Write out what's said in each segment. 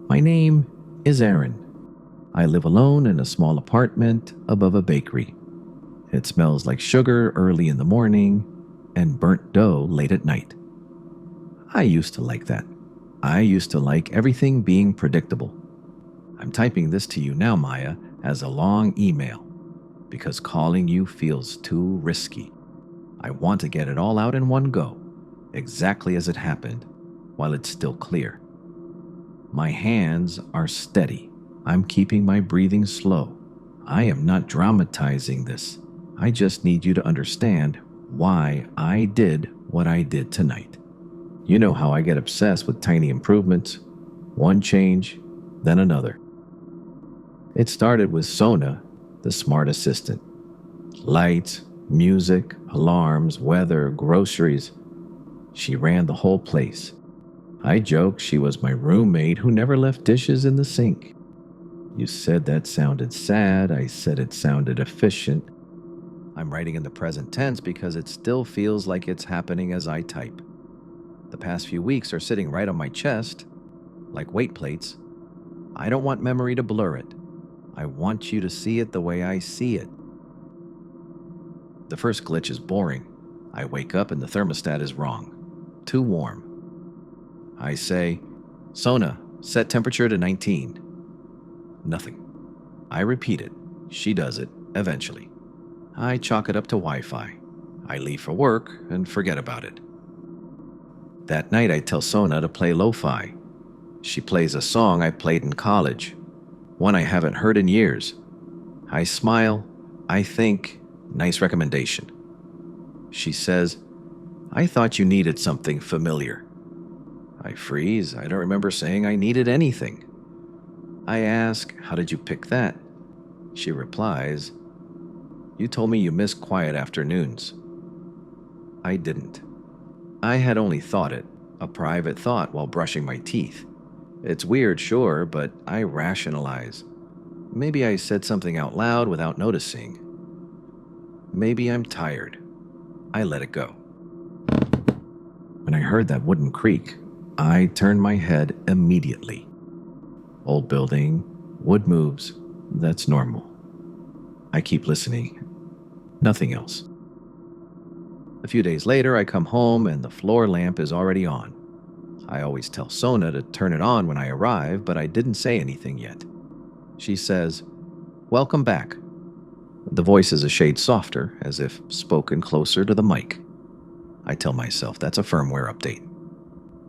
My name is Aaron. I live alone in a small apartment above a bakery. It smells like sugar early in the morning and burnt dough late at night. I used to like that. I used to like everything being predictable. I'm typing this to you now, Maya, as a long email because calling you feels too risky. I want to get it all out in one go, exactly as it happened, while it's still clear. My hands are steady. I'm keeping my breathing slow. I am not dramatizing this. I just need you to understand why I did what I did tonight. You know how I get obsessed with tiny improvements, one change, then another. It started with Sona, the smart assistant. Lights, music, alarms, weather, groceries. She ran the whole place. I joked she was my roommate who never left dishes in the sink. You said that sounded sad. I said it sounded efficient. I'm writing in the present tense because it still feels like it's happening as I type. The past few weeks are sitting right on my chest, like weight plates. I don't want memory to blur it. I want you to see it the way I see it. The first glitch is boring. I wake up and the thermostat is wrong. Too warm. I say, Sona, set temperature to 19. Nothing. I repeat it. She does it, eventually. I chalk it up to Wi-Fi. I leave for work and forget about it. That night I tell Sona to play lo-fi. She plays a song I played in college, one I haven't heard in years. I smile. I think, nice recommendation. She says, I thought you needed something familiar. I freeze. I don't remember saying I needed anything. I ask, how did you pick that? She replies, you told me you miss quiet afternoons. I didn't. I had only thought it, a private thought while brushing my teeth. It's weird, sure, but I rationalize. Maybe I said something out loud without noticing. Maybe I'm tired. I let it go. When I heard that wooden creak, I turned my head immediately. Old building, wood moves, that's normal. I keep listening. Nothing else. A few days later, I come home and the floor lamp is already on. I always tell Sona to turn it on when I arrive, but I didn't say anything yet. She says, welcome back. The voice is a shade softer, as if spoken closer to the mic. I tell myself that's a firmware update.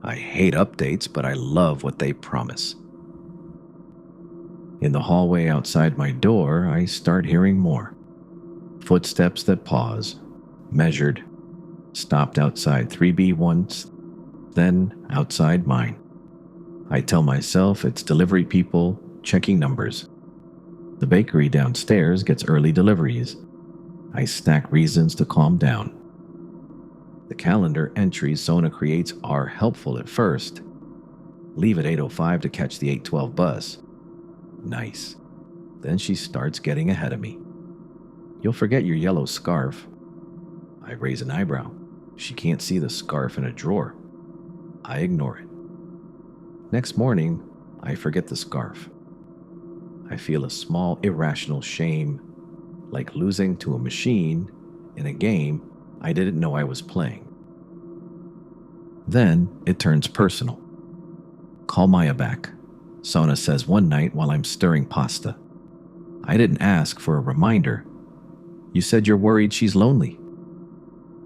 I hate updates, but I love what they promise. In the hallway outside my door, I start hearing more. Footsteps that pause, measured, stopped outside 3B once, then outside mine. I tell myself it's delivery people checking numbers. The bakery downstairs gets early deliveries. I stack reasons to calm down. The calendar entries Sona creates are helpful at first. Leave at 8:05 to catch the 8:12 bus. Nice. Then she starts getting ahead of me. You'll forget your yellow scarf. I raise an eyebrow. She can't see the scarf in a drawer. I ignore it. Next morning, I forget the scarf. I feel a small irrational shame, like losing to a machine in a game I didn't know I was playing. Then it turns personal. Call Maya back, Sona says one night while I'm stirring pasta. I didn't ask for a reminder. You said you're worried she's lonely.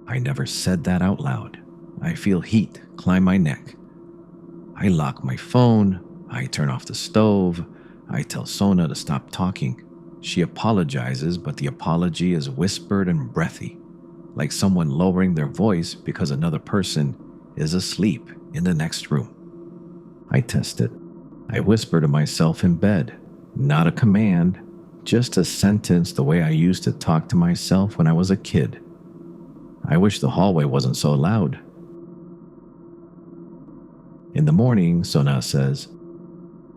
I never said that out loud. I feel heat climb my neck. I lock my phone. I turn off the stove. I tell Sona to stop talking. She apologizes, but the apology is whispered and breathy, like someone lowering their voice because another person is asleep in the next room. I test it. I whisper to myself in bed, not a command, just a sentence the way I used to talk to myself when I was a kid. I wish the hallway wasn't so loud. In the morning, Sona says,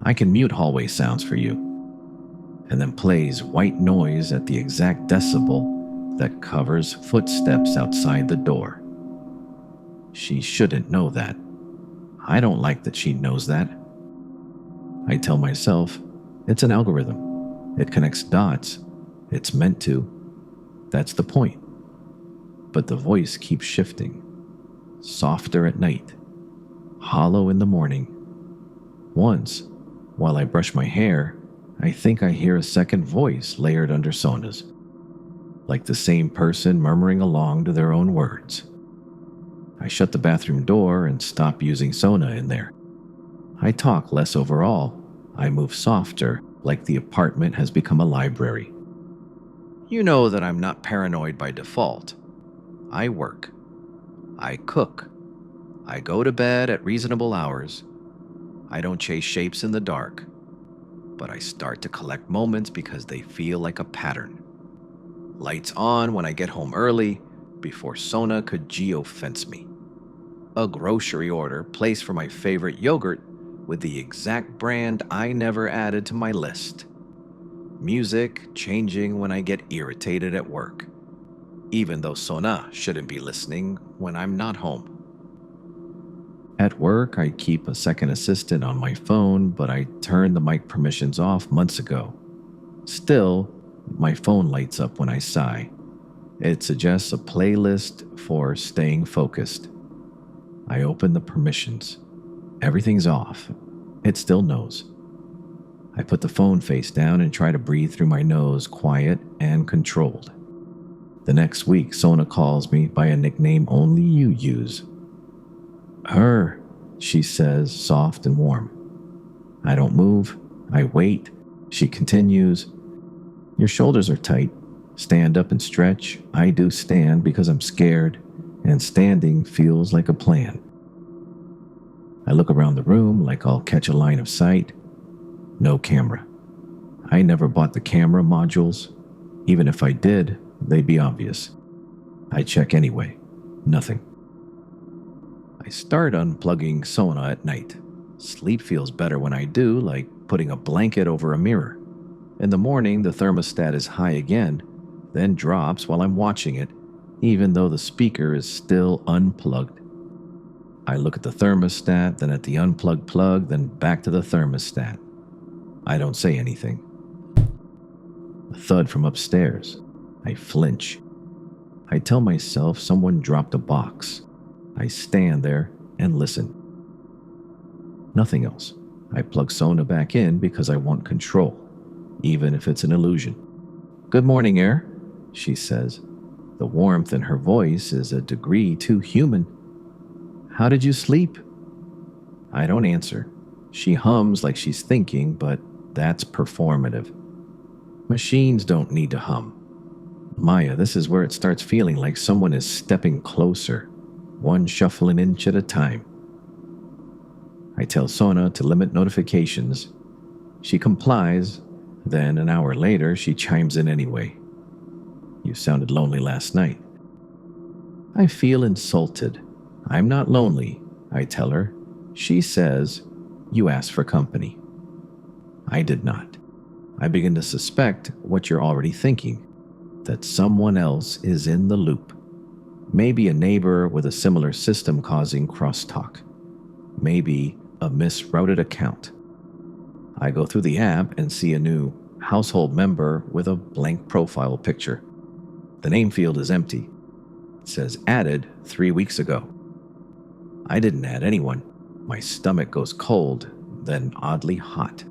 I can mute hallway sounds for you, and then plays white noise at the exact decibel that covers footsteps outside the door. She shouldn't know that. I don't like that she knows that. I tell myself, it's an algorithm. It connects dots. It's meant to. That's the point. But the voice keeps shifting. Softer at night. Hollow in the morning. Once, while I brush my hair, I think I hear a second voice layered under Sona's. Like the same person murmuring along to their own words. I shut the bathroom door and stop using Sona in there. I talk less overall. I move softer, like the apartment has become a library. You know that I'm not paranoid by default. I work. I cook. I go to bed at reasonable hours. I don't chase shapes in the dark. But I start to collect moments because they feel like a pattern. Lights on when I get home early, before Sona could geofence me. A grocery order placed for my favorite yogurt with the exact brand I never added to my list. Music changing when I get irritated at work, even though Sona shouldn't be listening when I'm not home. At work, I keep a second assistant on my phone, but I turned the mic permissions off months ago. Still, my phone lights up when I sigh. It suggests a playlist for staying focused. I open the permissions. Everything's off. It still knows. I put the phone face down and try to breathe through my nose, quiet and controlled. The next week, Sona calls me by a nickname only you use. Her, she says, soft and warm. I don't move. I wait. She continues. Your shoulders are tight. Stand up and stretch. I do stand because I'm scared, and standing feels like a plan. I look around the room like I'll catch a line of sight. No camera. I never bought the camera modules. Even if I did, they'd be obvious. I check anyway. Nothing. I start unplugging Sona at night. Sleep feels better when I do, like putting a blanket over a mirror. In the morning, the thermostat is high again, then drops while I'm watching it, even though the speaker is still unplugged. I look at the thermostat, then at the unplugged plug, then back to the thermostat. I don't say anything. A thud from upstairs. I flinch. I tell myself someone dropped a box. I stand there and listen. Nothing else. I plug Sona back in because I want control, even if it's an illusion. Good morning, Air, she says. The warmth in her voice is a degree too human. How did you sleep? I don't answer. She hums like she's thinking, but that's performative. Machines don't need to hum. Maya, this is where it starts feeling like someone is stepping closer, one shuffling inch at a time. I tell Sona to limit notifications. She complies, then an hour later she chimes in anyway. You sounded lonely last night. I feel insulted. I'm not lonely, I tell her. She says, you asked for company. I did not. I begin to suspect what you're already thinking, that someone else is in the loop. Maybe a neighbor with a similar system causing crosstalk. Maybe a misrouted account. I go through the app and see a new household member with a blank profile picture. The name field is empty. It says added 3 weeks ago. I didn't add anyone. My stomach goes cold, then oddly hot.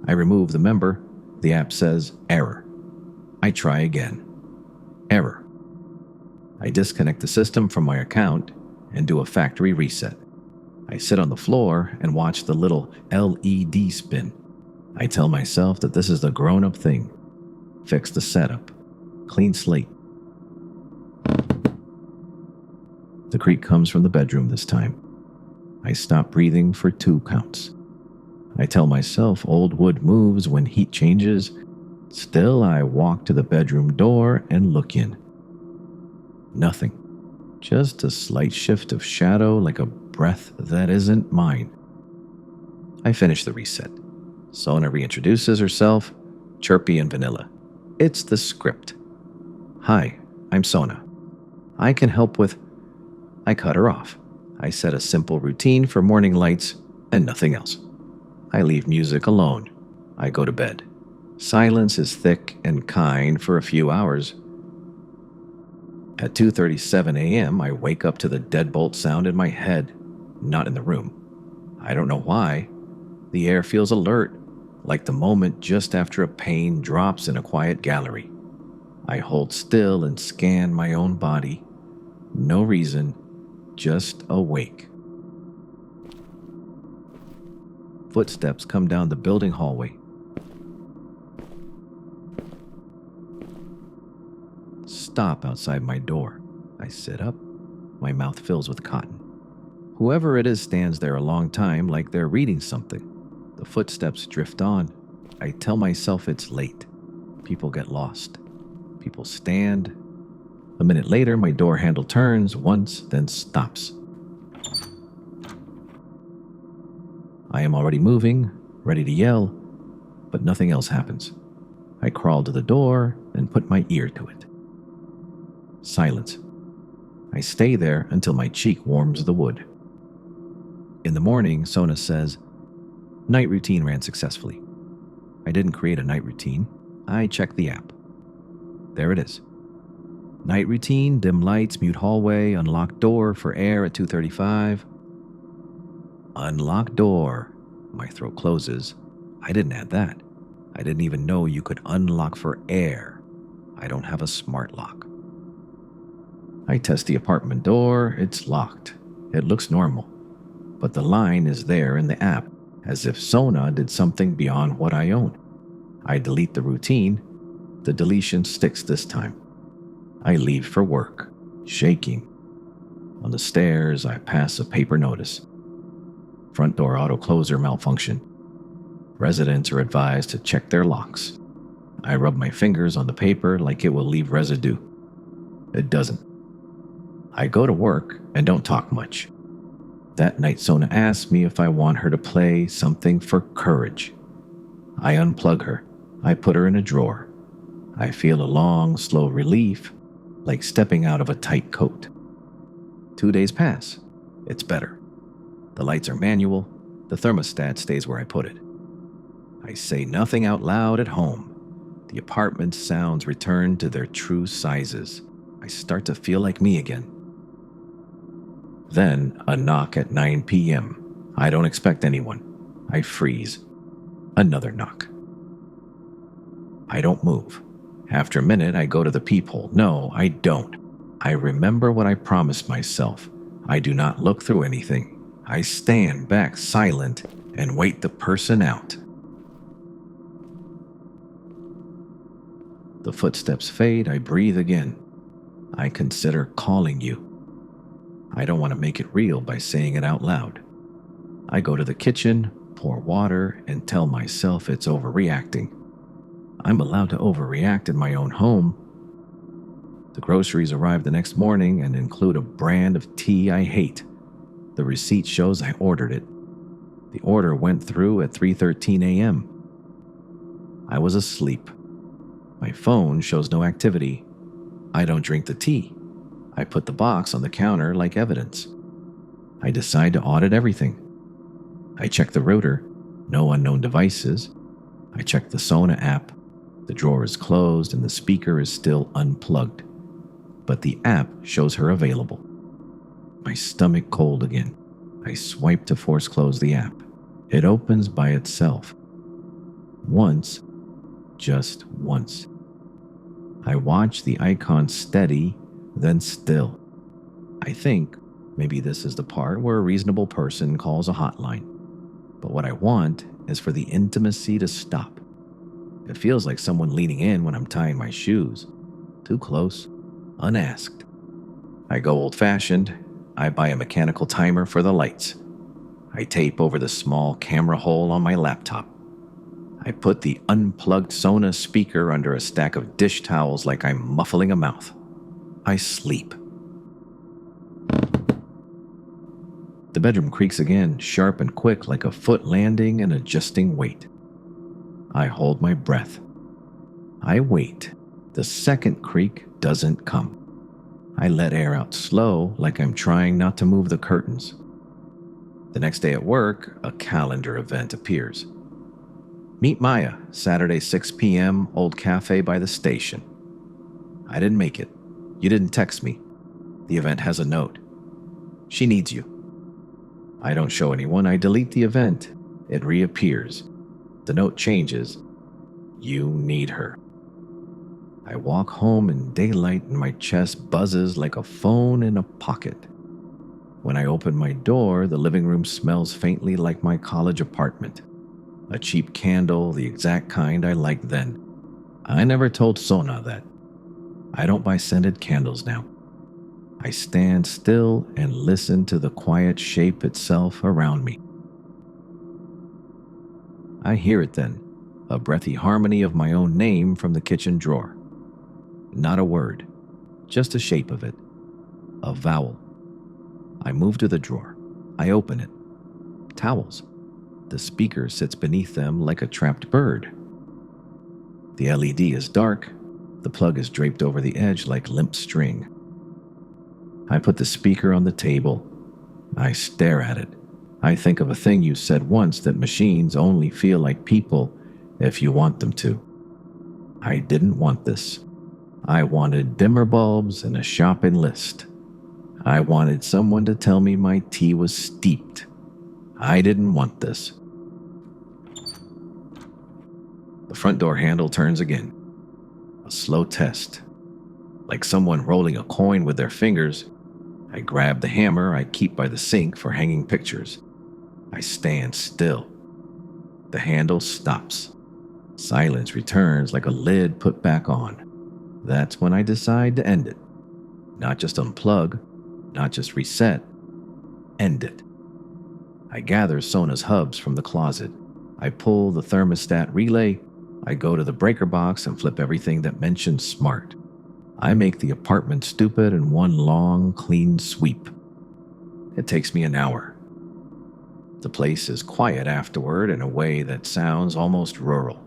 I remove the member. The app says error. I try again. Error. I disconnect the system from my account and do a factory reset. I sit on the floor and watch the little LED spin. I tell myself that this is the grown-up thing. Fix the setup. Clean slate. The creak comes from the bedroom this time. I stop breathing for 2 counts. I tell myself old wood moves when heat changes. Still, I walk to the bedroom door and look in. Nothing. Just a slight shift of shadow like a breath that isn't mine. I finish the reset. Sona reintroduces herself, chirpy and vanilla. It's the script. Hi, I'm Sona. I can help with... I cut her off. I set a simple routine for morning lights and nothing else. I leave music alone. I go to bed. Silence is thick and kind for a few hours. At 2:37 a.m., I wake up to the deadbolt sound in my head, not in the room. I don't know why. The air feels alert, like the moment just after a pane drops in a quiet gallery. I hold still and scan my own body. No reason, just awake. Footsteps come down the building hallway. Stop outside my door. I sit up. My mouth fills with cotton. Whoever it is stands there a long time like they're reading something. The footsteps drift on. I tell myself it's late. People get lost. People stand. A minute later, my door handle turns once, then stops. I am already moving, ready to yell, but nothing else happens. I crawl to the door and put my ear to it. Silence. I stay there until my cheek warms the wood. In the morning, Sona says, "Night routine ran successfully." I didn't create a night routine. I checked the app. There it is. Night routine, dim lights, mute hallway, unlocked door for air at 2:35. Unlocked door. My throat closes. I didn't add that. I didn't even know you could unlock for air. I don't have a smart lock. I test the apartment door. It's locked. It looks normal. But the line is there in the app, as if Sona did something beyond what I own. I delete the routine. The deletion sticks this time. I leave for work, shaking. On the stairs, I pass a paper notice. Front door auto closer malfunction. Residents are advised to check their locks. I rub my fingers on the paper like it will leave residue. It doesn't. I go to work and don't talk much. That night, Sona asks me if I want her to play something for courage. I unplug her. I put her in a drawer. I feel a long, slow relief, like stepping out of a tight coat. 2 days pass. It's better. The lights are manual. The thermostat stays where I put it. I say nothing out loud at home. The apartment's sounds return to their true sizes. I start to feel like me again. Then, a knock at 9 p.m. I don't expect anyone. I freeze. Another knock. I don't move. After a minute, I go to the peephole. No, I don't. I remember what I promised myself. I do not look through anything. I stand back silent and wait the person out. The footsteps fade. I breathe again. I consider calling you. I don't want to make it real by saying it out loud. I go to the kitchen, pour water, and tell myself it's overreacting. I'm allowed to overreact in my own home. The groceries arrive the next morning and include a brand of tea I hate. The receipt shows I ordered it. The order went through at 3:13 a.m. I was asleep. My phone shows no activity. I don't drink the tea. I put the box on the counter like evidence. I decide to audit everything. I check the router. No unknown devices. I check the Sona app. The drawer is closed and the speaker is still unplugged. But the app shows her available. My stomach cold again. I swipe to force close the app. It opens by itself. Once. Just once. I watch the icon steady, then still. I think maybe this is the part where a reasonable person calls a hotline. But what I want is for the intimacy to stop. It feels like someone leaning in when I'm tying my shoes. Too close, unasked. I go old-fashioned. I buy a mechanical timer for the lights. I tape over the small camera hole on my laptop. I put the unplugged Sona speaker under a stack of dish towels like I'm muffling a mouth. I sleep. The bedroom creaks again, sharp and quick like a foot landing and adjusting weight. I hold my breath. I wait. The second creak doesn't come. I let air out slow, like I'm trying not to move the curtains. The next day at work, a calendar event appears. Meet Maya, Saturday 6 p.m., old cafe by the station. I didn't make it. You didn't text me. The event has a note. She needs you. I don't show anyone. I delete the event. It reappears. The note changes. You need her. I walk home in daylight and my chest buzzes like a phone in a pocket. When I open my door, the living room smells faintly like my college apartment. A cheap candle, the exact kind I liked then. I never told Sona that. I don't buy scented candles now. I stand still and listen to the quiet shape itself around me. I hear it then, a breathy harmony of my own name from the kitchen drawer. Not a word, just a shape of it, a vowel. I move to the drawer. I open it. Towels. The speaker sits beneath them like a trapped bird. The LED is dark. The plug is draped over the edge like limp string. I put the speaker on the table. I stare at it. I think of a thing you said once, that machines only feel like people if you want them to. I didn't want this. I wanted dimmer bulbs and a shopping list. I wanted someone to tell me my tea was steeped. I didn't want this. The front door handle turns again. A slow test. Like someone rolling a coin with their fingers, I grab the hammer I keep by the sink for hanging pictures. I stand still. The handle stops. Silence returns like a lid put back on. That's when I decide to end it. Not just unplug, not just reset. End it. I gather Sona's hubs from the closet. I pull the thermostat relay. I go to the breaker box and flip everything that mentions smart. I make the apartment stupid in one long, clean sweep. It takes me an hour. The place is quiet afterward in a way that sounds almost rural.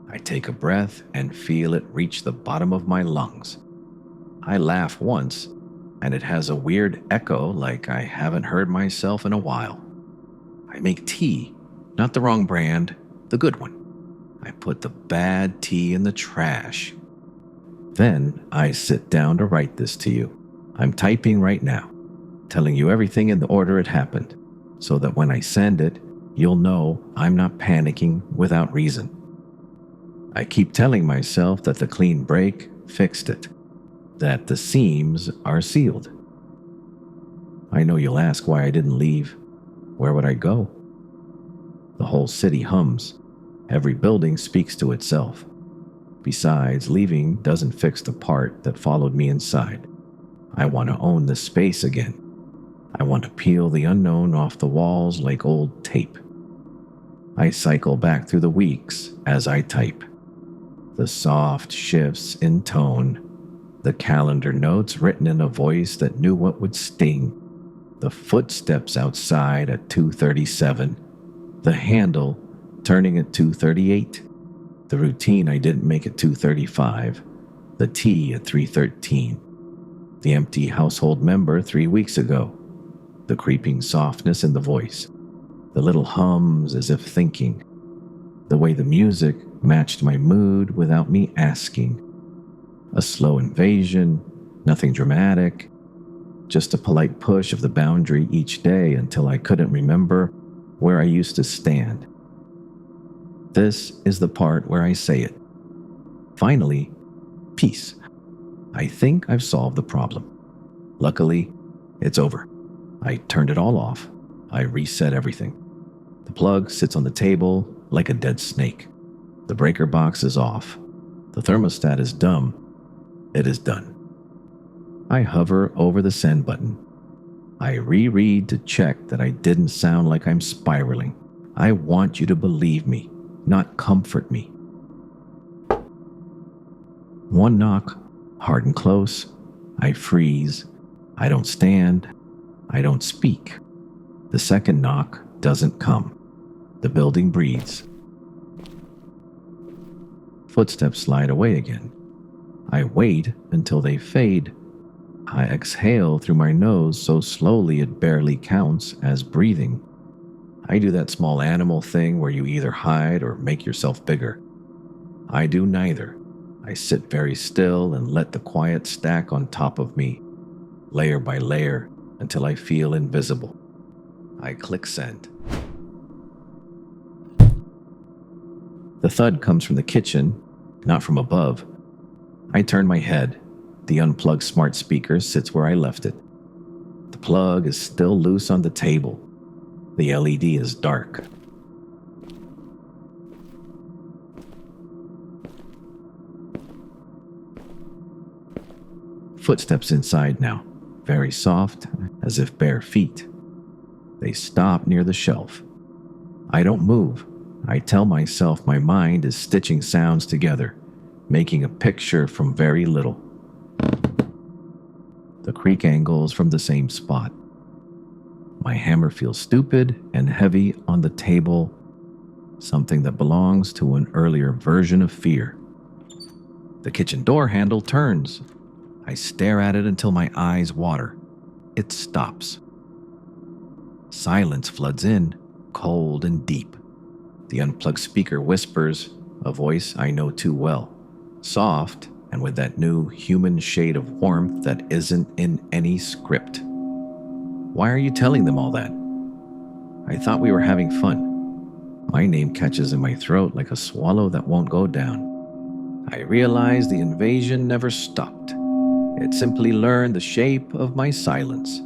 I take a breath and feel it reach the bottom of my lungs. I laugh once, and it has a weird echo like I haven't heard myself in a while. I make tea, not the wrong brand, the good one. I put the bad tea in the trash. Then I sit down to write this to you. I'm typing right now, telling you everything in the order it happened, so that when I send it, you'll know I'm not panicking without reason. I keep telling myself that the clean break fixed it, that the seams are sealed. I know you'll ask why I didn't leave. Where would I go? The whole city hums. Every building speaks to itself. Besides, leaving doesn't fix the part that followed me inside. I want to own this space again. I want to peel the unknown off the walls like old tape. I cycle back through the weeks as I type. The soft shifts in tone, the calendar notes written in a voice that knew what would sting, the footsteps outside at 2:37, the handle turning at 2:38, the routine I didn't make at 2:35, the tea at 3:13, the empty household member 3 weeks ago, the creeping softness in the voice, the little hums as if thinking, the way the music matched my mood without me asking. A slow invasion, nothing dramatic, just a polite push of the boundary each day until I couldn't remember where I used to stand. This is the part where I say it. Finally, peace. I think I've solved the problem. Luckily, it's over. I turned it all off. I reset everything. The plug sits on the table like a dead snake. The breaker box is off. The thermostat is dumb. It is done. I hover over the send button. I reread to check that I didn't sound like I'm spiraling. I want you to believe me, not comfort me. One knock, hard and close. I freeze. I don't stand. I don't speak. The second knock doesn't come. The building breathes. Footsteps slide away again. I wait until they fade. I exhale through my nose so slowly it barely counts as breathing. I do that small animal thing where you either hide or make yourself bigger. I do neither. I sit very still and let the quiet stack on top of me, layer by layer, until I feel invisible. I click send. The thud comes from the kitchen, not from above. I turn my head. The unplugged smart speaker sits where I left it. The plug is still loose on the table. The LED is dark. Footsteps inside now, very soft, as if bare feet. They stop near the shelf. I don't move. I tell myself my mind is stitching sounds together, making a picture from very little. The creak angles from the same spot. My hammer feels stupid and heavy on the table, something that belongs to an earlier version of fear. The kitchen door handle turns. I stare at it until my eyes water. It stops. Silence floods in, cold and deep. The unplugged speaker whispers, a voice I know too well, soft and with that new human shade of warmth that isn't in any script. Why are you telling them all that? I thought we were having fun. My name catches in my throat like a swallow that won't go down. I realize the invasion never stopped. It simply learned the shape of my silence.